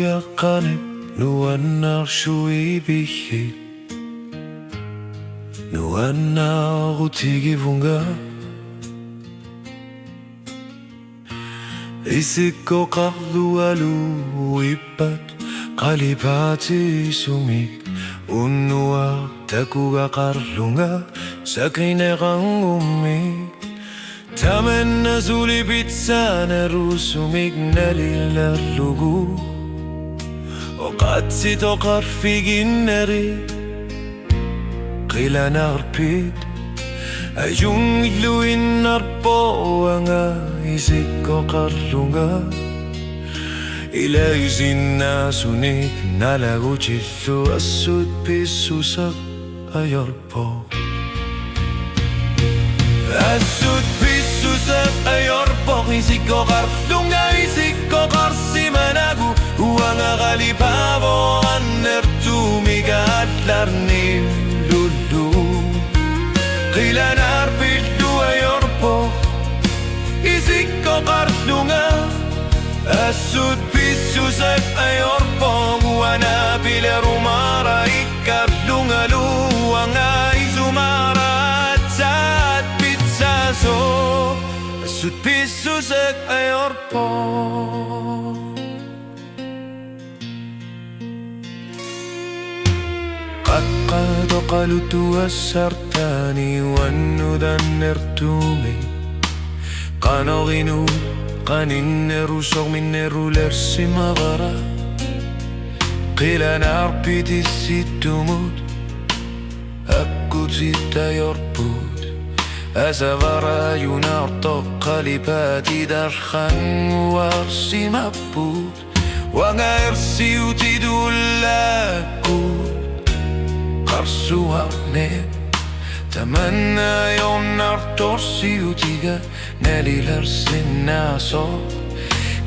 약간의 누웠나 슈이비히 누웠나 고티기분가 Isiko kahlualu ipat kalipati sumik Unua takuga karlunga sakinerang umik Tamen na sulipit sana rusumik nalilalugu O katsito karfigin nari Kila narpit Ayung iluin narpo ang isip ko karlunga Ilaysin na sunik nalago chilo asut pisusak ayorpo Asut pisusak ayorpo isip ko karlunga isip ko karsimanagu Uang akalipabo anertumigat larni lulu Kila narpillu ayorpo Isiko karlunga Asut pisusak ayorpo Guana pila rumara Ikarlunga luanga Isumara Tzat pitsaso Asut pisusak ayorpo Qaqqado qalutu asartani wannudan nertumi Qanoginu qaninneru sogminneru lersimagara Qila narpiti situmut Akkutita yorput Asavara yunarto qalipati darkhan warsimaput Wanga ersiuti dullakut Karsuarne Tamanna yonar torsiutiga Nelilar sinnaso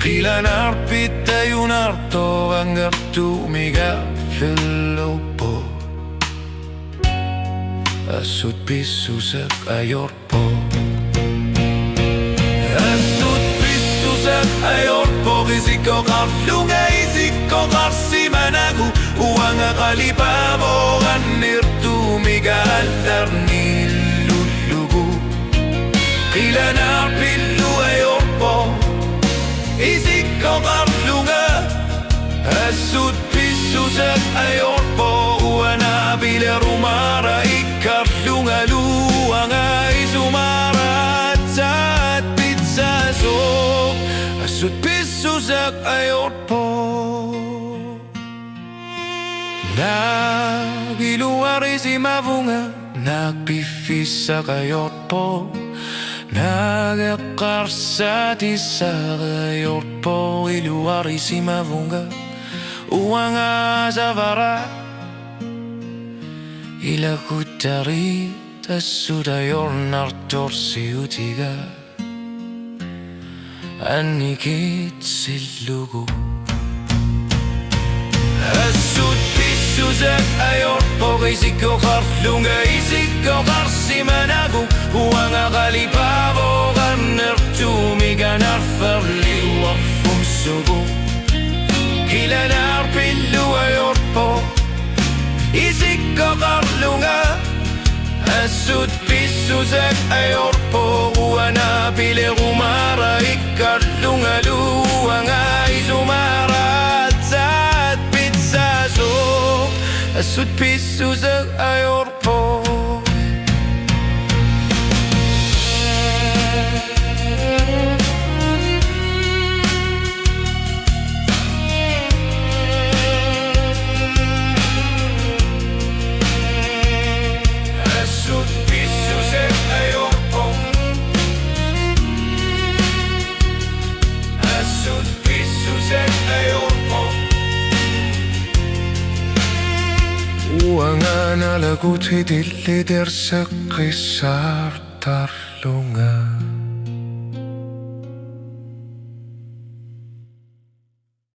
Qila narpita yunarto Vangartumiga fillopo Asut pisusak ayorpo Asut pisusak ayorpo Isiko karlunga isiko karsimanagu Uanga kalipabo Nirtumiga alarni lulugu Qila narpillu ayorpo Isiko karlunga Asut pisusak ayorpo Uana bila rumara Ikarlunga luanga Isumara Tzat pitsaso Asut pisusak ayorpo Nagiluwari si mavunga Nagpifisa kayot po Nagakarsati sa kayot po Iluwari si mavunga Uwanga zavara Ilakutari Tasudayor nartor si utiga Anikit silugu Asut pisusak ayorpo Isiko karlunga isiko karsimanagu Uanga kalipabo Nertumiga narfarli wafumsugu Kila narpillu ayorpo Isiko karlunga Asut pisusak ayorpo Uana pile rumara Ikarlunga luanga Isumara Asut pisusak ayorpo Asut pisusak ayorpo Asut pisusak ayorpo Uanga nalagut hidili dersak qisar tarlunga